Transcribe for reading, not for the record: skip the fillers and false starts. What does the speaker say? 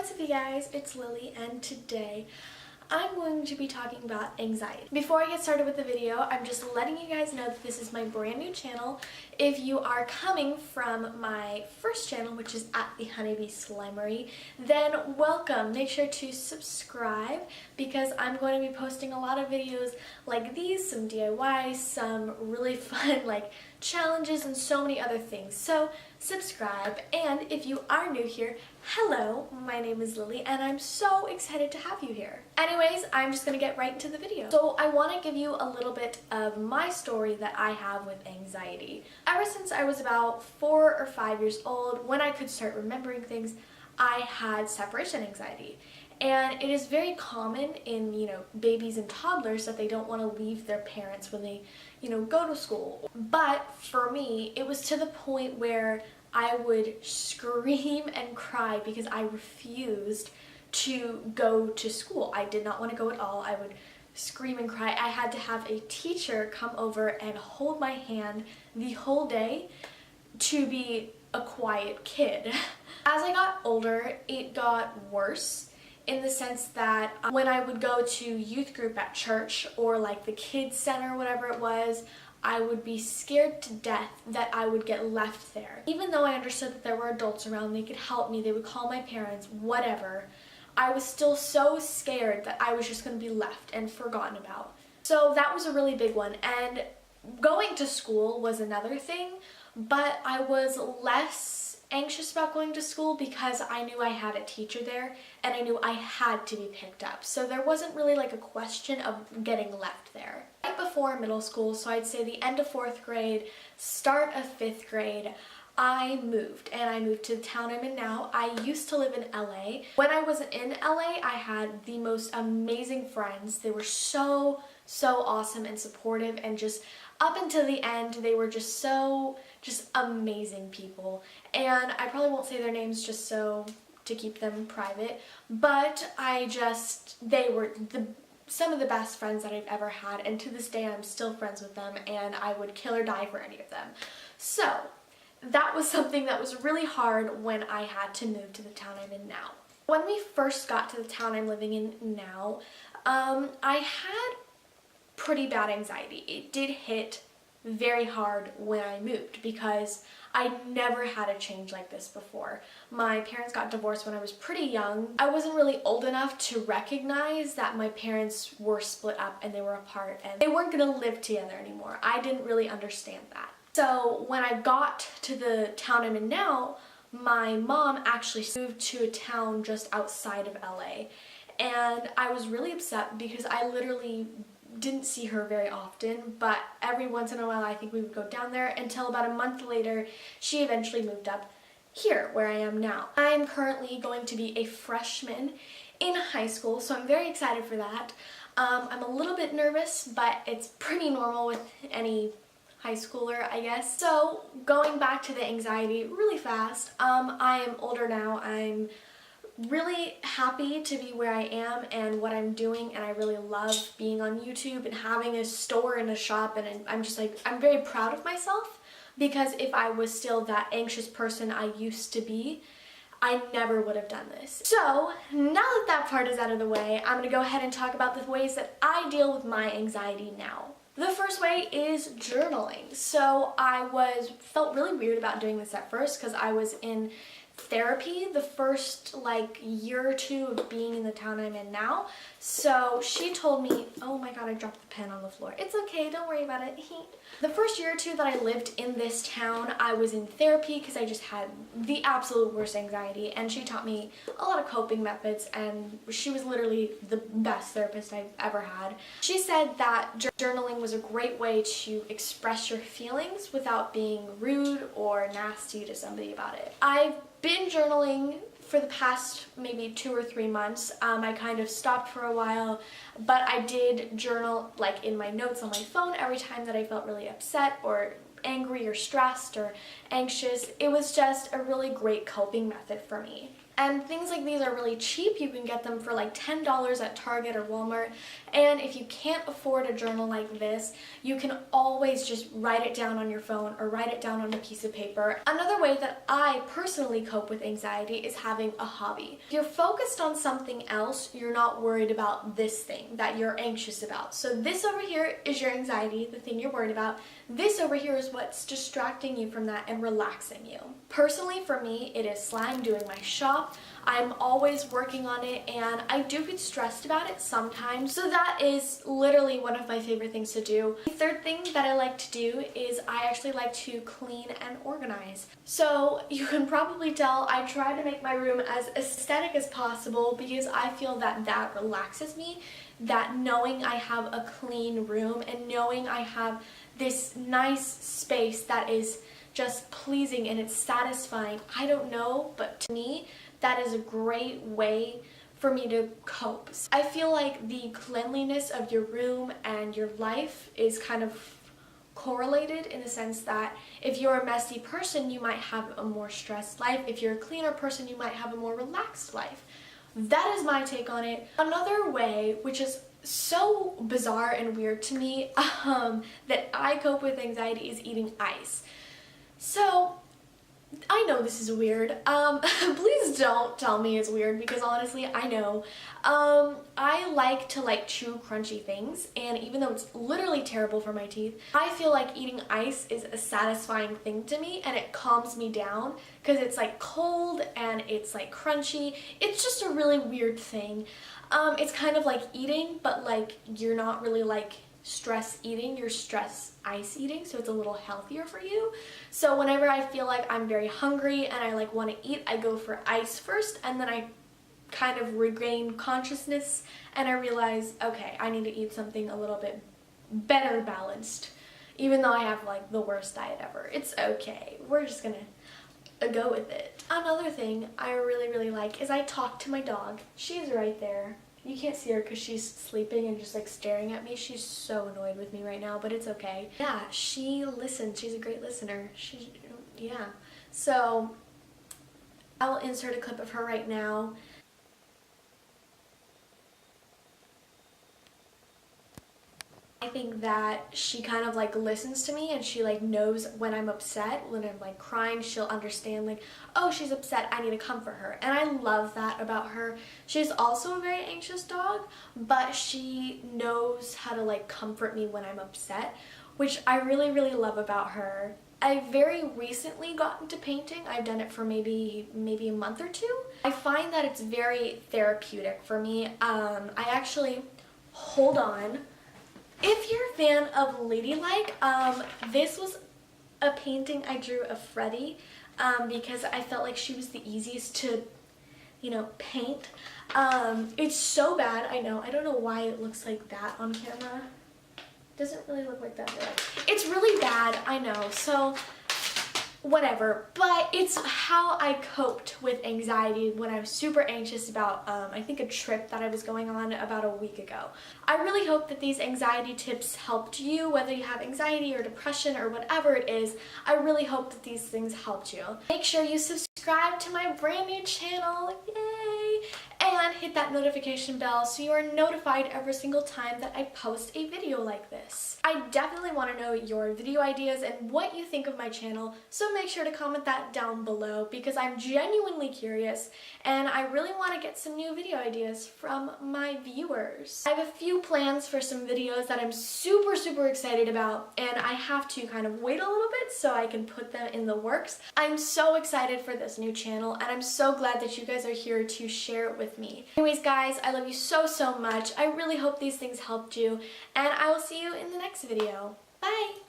What's up you guys, it's Lily and today I'm going to be talking about anxiety. Before I get started with the video, I'm just letting you guys know that this is my brand new channel. If you are coming from my first channel, which is at the Honeybee Slimery, then welcome. Make sure to subscribe because I'm going to be posting a lot of videos like these, some DIYs, some really fun like challenges and so many other things. So subscribe, and if you are new here, hello, my name is Lily and I'm so excited to have you here. Anyways, I'm just gonna get right into the video. So I want to give you a little bit of my story that I have with anxiety. Ever since I was about 4 or 5 years old, when I could start remembering things, I had separation anxiety. And it is very common in, babies and toddlers that they don't want to leave their parents when they, go to school. But for me, it was to the point where I would scream and cry because I refused to go to school. I did not want to go at all. I would scream and cry. I had to have a teacher come over and hold my hand the whole day to be a quiet kid. As I got older, it got worse in the sense that when I would go to youth group at church or like the kids center, whatever it was, I would be scared to death that I would get left there. Even though I understood that there were adults around, they could help me, they would call my parents, whatever, I was still so scared that I was just going to be left and forgotten about. So that was a really big one, and going to school was another thing, but I was less anxious about going to school because I knew I had a teacher there and I knew I had to be picked up. So there wasn't really like a question of getting left there. Right before middle school, so I'd say the end of 4th grade, start of 5th grade, I moved, and I moved to the town I'm in now. I used to live in LA. When I was in LA, I had the most amazing friends. They were so awesome and supportive, and just up until the end, they were just amazing people. And I probably won't say their names just to keep them private, but they were some of the best friends that I've ever had, and to this day I'm still friends with them, and I would kill or die for any of them. So that was something that was really hard when I had to move to the town I'm in now. When we first got to the town I'm living in now, I had pretty bad anxiety. It did hit very hard when I moved because I never had a change like this before. My parents got divorced when I was pretty young. I wasn't really old enough to recognize that my parents were split up and they were apart and they weren't gonna live together anymore. I didn't really understand that. So when I got to the town I'm in now, my mom actually moved to a town just outside of LA, and I was really upset because I literally didn't see her very often, but every once in a while I think we would go down there until about a month later she eventually moved up here where I am now. I'm currently going to be a freshman in high school, so I'm very excited for that. I'm a little bit nervous, but it's pretty normal with any high schooler, I guess. So going back to the anxiety really fast, I am older now. I'm really happy to be where I am and what I'm doing, and I really love being on YouTube and having a store and a shop, and I'm very proud of myself because if I was still that anxious person I used to be, I never would have done this. So now that that part is out of the way, I'm gonna go ahead and talk about the ways that I deal with my anxiety now. The first way is journaling. So I felt really weird about doing this at first because I was in therapy the first year or two of being in the town I'm in now. So she told me, oh my god, I dropped the pen on the floor. It's okay, don't worry about it. The first year or two that I lived in this town, I was in therapy because I just had the absolute worst anxiety, and she taught me a lot of coping methods, and she was literally the best therapist I've ever had. She said that journaling was a great way to express your feelings without being rude or nasty to somebody about it. I've been journaling for the past maybe 2 or 3 months. I kind of stopped for a while, but I did journal in my notes on my phone every time that I felt really upset or angry or stressed or anxious. It was just a really great coping method for me. And things like these are really cheap. You can get them for like $10 at Target or Walmart. And if you can't afford a journal like this, you can always just write it down on your phone or write it down on a piece of paper. Another way that I personally cope with anxiety is having a hobby. If you're focused on something else, you're not worried about this thing that you're anxious about. So this over here is your anxiety, the thing you're worried about. This over here is what's distracting you from that and relaxing you. Personally, for me, it is slime, doing my shop. I'm always working on it, and I do get stressed about it sometimes. So that is literally one of my favorite things to do. The third thing that I like to do is I actually like to clean and organize. So you can probably tell I try to make my room as aesthetic as possible because I feel that that relaxes me, that knowing I have a clean room and knowing I have this nice space that is just pleasing and it's satisfying. I don't know, but to me, that is a great way for me to cope. I feel like the cleanliness of your room and your life is kind of correlated in the sense that if you're a messy person, you might have a more stressed life. If you're a cleaner person, you might have a more relaxed life. That is my take on it. Another way, which is so bizarre and weird to me, that I cope with anxiety is eating ice. So, I know this is weird. Please don't tell me it's weird because honestly, I know. I like to chew crunchy things, and even though it's literally terrible for my teeth, I feel like eating ice is a satisfying thing to me, and it calms me down because it's cold and it's crunchy. It's just a really weird thing. It's kind of like eating, but you're not really stress eating, you're stress ice eating, so it's a little healthier for you. So whenever I feel like I'm very hungry and I want to eat, I go for ice first, and then I kind of regain consciousness and I realize, okay, I need to eat something a little bit better balanced, even though I have the worst diet ever. It's okay, we're just gonna go with it. Another thing I really like is I talk to my dog. She's right there. You can't see her because she's sleeping and just staring at me. She's so annoyed with me right now, but it's okay. Yeah, she listens. She's a great listener. Yeah. So I'll insert a clip of her right now. I think that she kind of listens to me, and she knows when I'm upset. When I'm crying, she'll understand oh, she's upset, I need to comfort her. And I love that about her. She's also a very anxious dog, but she knows how to comfort me when I'm upset, which I really love about her. I very recently got into painting. I've done it for maybe a month or two. I find that it's very therapeutic for me. I actually, hold on. If you're a fan of Ladylike, this was a painting I drew of Freddie because I felt like she was the easiest to, paint. It's so bad, I know. I don't know why it looks like that on camera. It doesn't really look like that there. It's really bad, I know. So, whatever, but it's how I coped with anxiety when I was super anxious about, I think a trip that I was going on about a week ago. I really hope that these anxiety tips helped you, whether you have anxiety or depression or whatever it is. I really hope that these things helped you. Make sure you subscribe to my brand new channel, yay, and hit that notification bell so you are notified every single time that I post a video like this. I definitely want to know your video ideas and what you think of my channel, so make sure to comment that down below because I'm genuinely curious and I really want to get some new video ideas from my viewers. I have a few plans for some videos that I'm super excited about, and I have to kind of wait a little bit so I can put them in the works. I'm so excited for this new channel, and I'm so glad that you guys are here to share it with me. Anyways guys, I love you so much. I really hope these things helped you, and I will see you in the next video. Bye!